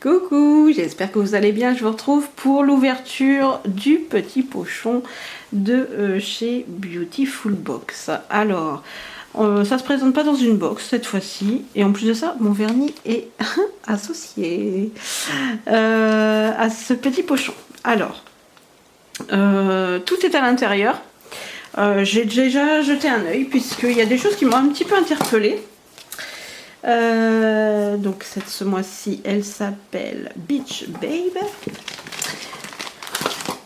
Coucou, j'espère que vous allez bien. Je vous retrouve pour l'ouverture du petit pochon de chez Beautiful Box. Alors, ça se présente pas dans une box cette fois-ci. Et en plus de ça, mon vernis est associé à ce petit pochon. Alors, tout est à l'intérieur. J'ai déjà jeté un œil puisqu'il y a des choses qui m'ont un petit peu interpellée. Donc ce mois-ci elle s'appelle Beach Babe.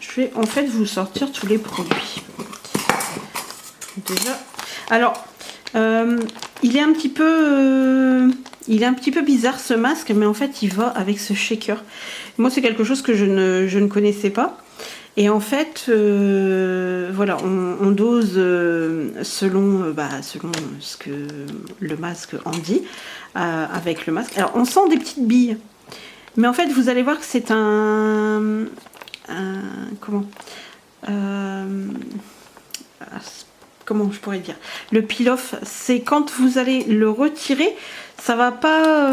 Je vais en fait vous sortir tous les produits déjà. Alors il est un petit peu bizarre ce masque, mais en fait il va avec ce shaker. Moi c'est quelque chose que je ne connaissais pas. Et en fait, voilà, on dose selon ce que le masque en dit, avec le masque. Alors, on sent des petites billes. Mais en fait, vous allez voir que c'est comment je pourrais dire, le peel-off, c'est quand vous allez le retirer, ça va pas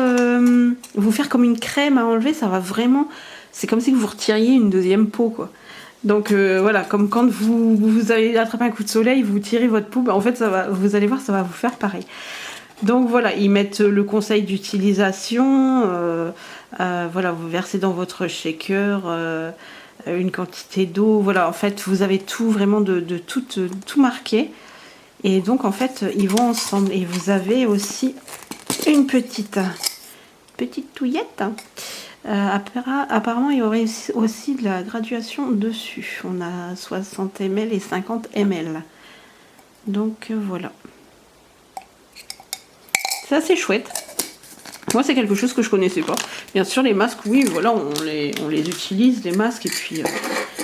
vous faire comme une crème à enlever, ça va vraiment, c'est comme si vous retiriez une deuxième peau, quoi. Donc voilà, comme quand vous allez attraper un coup de soleil, vous tirez votre peau, en fait vous allez voir, ça va vous faire pareil. Donc voilà, ils mettent le conseil d'utilisation, voilà, vous versez dans votre shaker une quantité d'eau, voilà, en fait vous avez tout vraiment tout marqué. Et donc en fait ils vont ensemble. Et vous avez aussi une petite touillette. Apparemment il y aurait aussi de la graduation dessus. On a 60 ml et 50 ml. Donc voilà. C'est assez chouette. Moi c'est quelque chose que je connaissais pas. Bien sûr les masques, oui voilà, on les utilise, les masques, et puis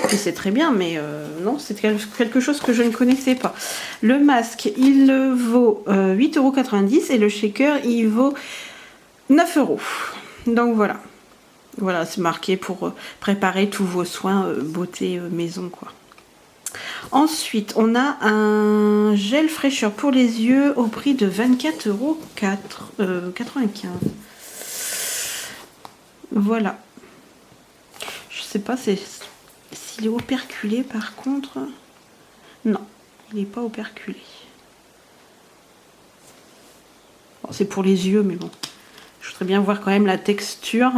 c'est très bien, mais non, c'est quelque chose que je ne connaissais pas. Le masque il vaut 8,90 € et le shaker il vaut 9 €. Donc voilà. Voilà, c'est marqué pour préparer tous vos soins beauté maison, quoi. Ensuite, on a un gel fraîcheur pour les yeux au prix de 24,95 €. Voilà. Je sais pas s'il est operculé par contre. Non, il n'est pas operculé. Bon, c'est pour les yeux, mais bon. Je voudrais bien voir quand même la texture.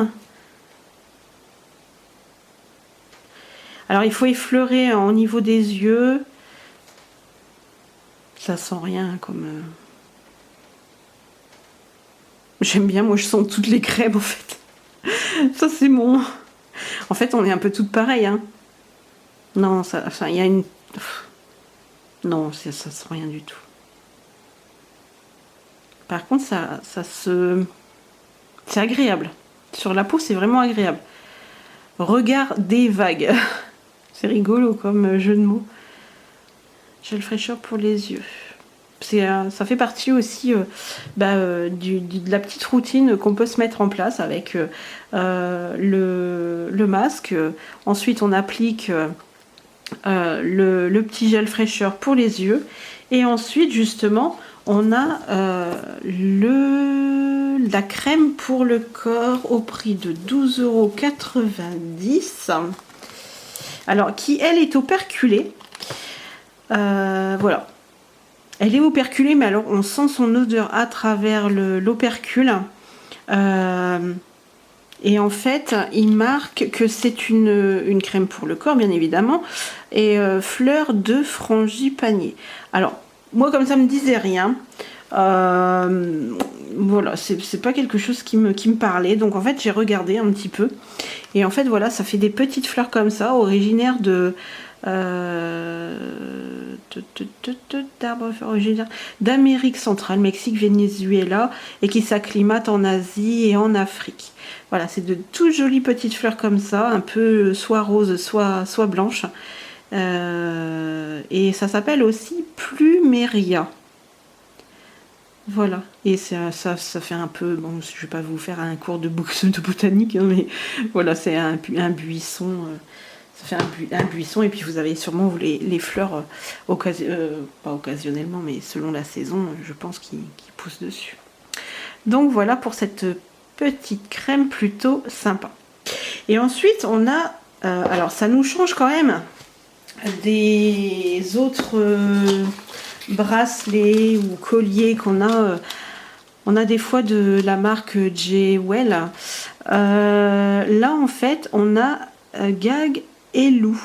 Alors il faut effleurer au niveau des yeux. Ça sent rien comme... J'aime bien, moi je sens toutes les crèmes en fait. Ça c'est mon... En fait on est un peu toutes pareilles. Hein. Non, ça... Enfin il y a une... Non, ça sent rien du tout. Par contre ça se... C'est agréable. Sur la peau c'est vraiment agréable. Regard des vagues. C'est rigolo comme jeu de mots. Gel fraîcheur pour les yeux. Ça fait partie aussi de la petite routine qu'on peut se mettre en place avec le masque. Ensuite, on applique le petit gel fraîcheur pour les yeux. Et ensuite, justement, on a la crème pour le corps au prix de 12,90 €. Alors, qui elle est operculée. Voilà. Elle est operculée, mais alors on sent son odeur à travers l'opercule. Et en fait, il marque que c'est une crème pour le corps, bien évidemment. Et fleur de frangipanier. Alors, moi, comme ça me disait rien. Voilà, c'est pas quelque chose qui me parlait. Donc en fait, j'ai regardé un petit peu. Et en fait, voilà, ça fait des petites fleurs comme ça, originaires d'Amérique centrale, Mexique, Venezuela, et qui s'acclimatent en Asie et en Afrique. Voilà, c'est de toutes jolies petites fleurs comme ça, un peu soit rose, soit blanche. Et ça s'appelle aussi Plumeria. Voilà, et ça fait un peu, bon, je vais pas vous faire un cours de botanique, hein, mais voilà, c'est un buisson, ça fait un buisson, et puis vous avez sûrement les fleurs, pas occasionnellement, mais selon la saison, je pense, qui poussent dessus. Donc voilà pour cette petite crème plutôt sympa. Et ensuite, on a... alors, ça nous change quand même des autres bracelets ou colliers qu'on a. On a des fois de la marque J-Well. Là, en fait, on a Gag et Lou.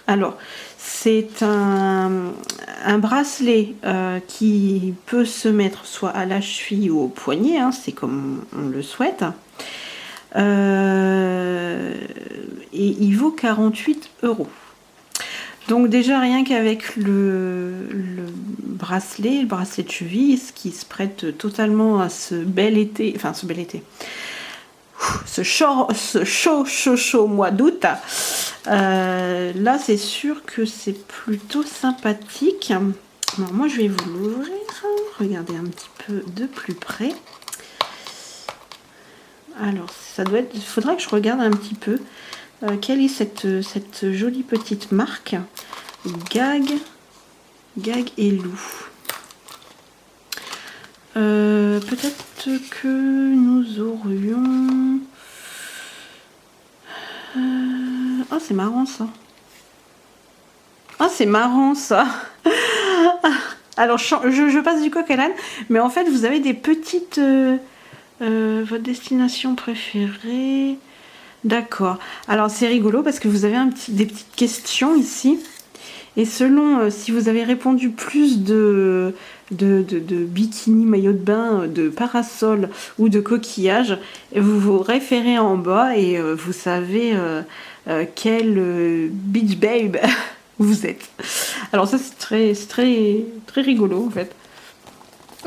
Alors, c'est un bracelet qui peut se mettre soit à la cheville ou au poignet, hein, c'est comme on le souhaite. Et il vaut 48 €. Donc déjà rien qu'avec le bracelet de cheville, ce qui se prête totalement à ce bel été, enfin ce bel été, ce chaud mois d'août. Là c'est sûr que c'est plutôt sympathique. Alors moi je vais vous l'ouvrir, regardez un petit peu de plus près. Alors ça doit être, il faudra que je regarde un petit peu quelle est cette jolie petite marque. Gag et Lou. Peut-être que nous aurions... Ah, c'est marrant ça. Ah, c'est marrant ça. Alors, je passe du coq à l'âne, mais en fait, vous avez des petites... votre destination préférée... D'accord. Alors, c'est rigolo parce que vous avez des petites questions ici. Et selon si vous avez répondu plus de bikini, maillot de bain, de parasol ou de coquillage, vous vous référez en bas et vous savez quel beach babe vous êtes. Alors ça c'est très rigolo en fait.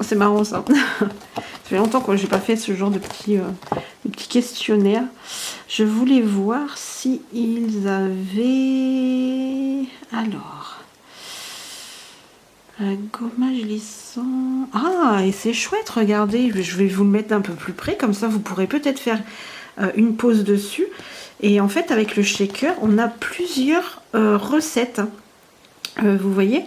C'est marrant ça. Ça fait longtemps que j'ai pas fait ce genre de petit questionnaire. Je voulais voir si ils avaient... Alors... gommage lissant... Ah, et c'est chouette, regardez. Je vais vous le mettre un peu plus près. Comme ça, vous pourrez peut-être faire une pause dessus. Et en fait, avec le shaker, on a plusieurs recettes. Vous voyez ?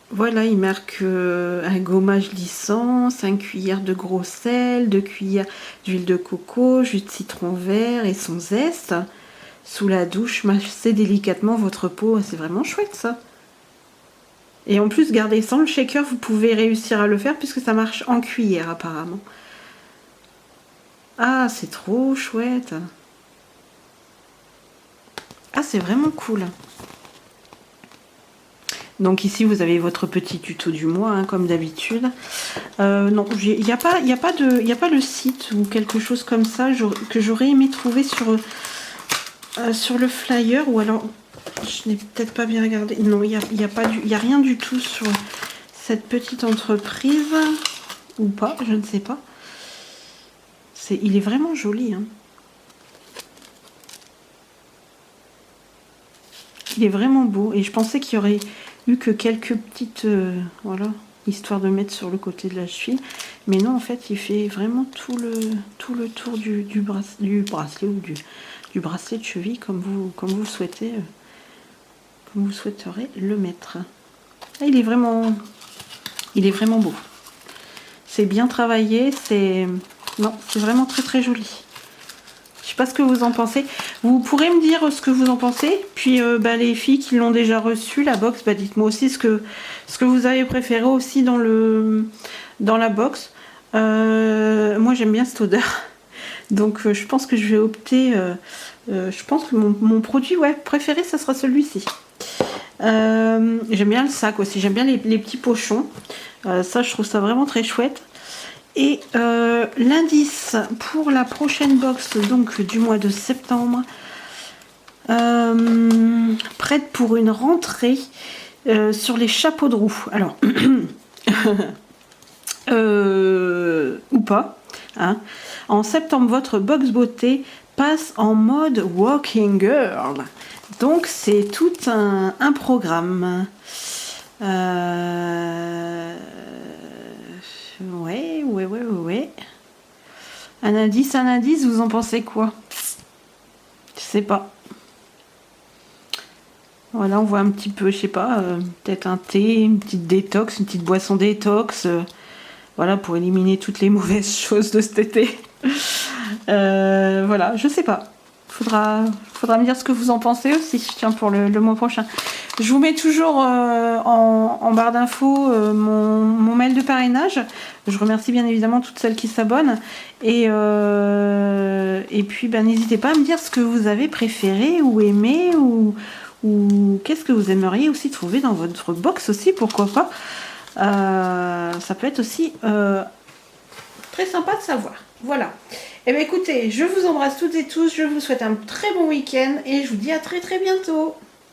Voilà, il marque un gommage lissant, 5 cuillères de gros sel, 2 cuillères d'huile de coco, jus de citron vert et son zeste. Sous la douche, massez délicatement votre peau. C'est vraiment chouette ça. Et en plus, gardez sans le shaker, vous pouvez réussir à le faire puisque ça marche en cuillère apparemment. Ah, c'est trop chouette. Ah, c'est vraiment cool. Donc ici vous avez votre petit tuto du mois hein, comme d'habitude. Non, il n'y a pas le site ou quelque chose comme ça que j'aurais aimé trouver sur le flyer, ou alors je n'ai peut-être pas bien regardé. Non, il y a rien du tout sur cette petite entreprise, ou pas, je ne sais pas. Il est vraiment joli. Hein. Il est vraiment beau et je pensais qu'il y aurait que quelques petites voilà, histoire de mettre sur le côté de la cheville, mais non, en fait il fait vraiment tout le tour du bracelet ou du bracelet de cheville comme vous souhaitez comme vous souhaiterez le mettre. Ah, il est vraiment beau, c'est bien travaillé, c'est vraiment très joli. Je sais pas ce que vous en pensez. Vous pourrez me dire ce que vous en pensez. Puis les filles qui l'ont déjà reçu, la box, dites-moi aussi ce que vous avez préféré aussi dans la box. Moi j'aime bien cette odeur. Donc je pense que je vais opter. Je pense que mon produit préféré, ça sera celui-ci. J'aime bien le sac aussi. J'aime bien les petits pochons. Ça, je trouve ça vraiment très chouette. Et l'indice pour la prochaine box donc du mois de septembre, prête pour une rentrée sur les chapeaux de roue. Alors, ou pas. Hein. En septembre, votre box beauté passe en mode walking girl. Donc, c'est tout un programme. Ouais. Un indice, vous en pensez quoi? Je sais pas. Voilà, on voit un petit peu, je sais pas, peut-être un thé, une petite détox, une petite boisson détox, Voilà, pour éliminer toutes les mauvaises choses de cet été. Voilà, je sais pas. Faudra me dire ce que vous en pensez aussi, tiens, pour le mois prochain. Je vous mets toujours en barre d'infos mon mail de parrainage. Je remercie bien évidemment toutes celles qui s'abonnent. Et puis, ben, n'hésitez pas à me dire ce que vous avez préféré ou aimé ou qu'est-ce que vous aimeriez aussi trouver dans votre box aussi, pourquoi pas. Ça peut être aussi très sympa de savoir. Voilà. Eh bien écoutez, je vous embrasse toutes et tous, je vous souhaite un très bon week-end et je vous dis à très très bientôt.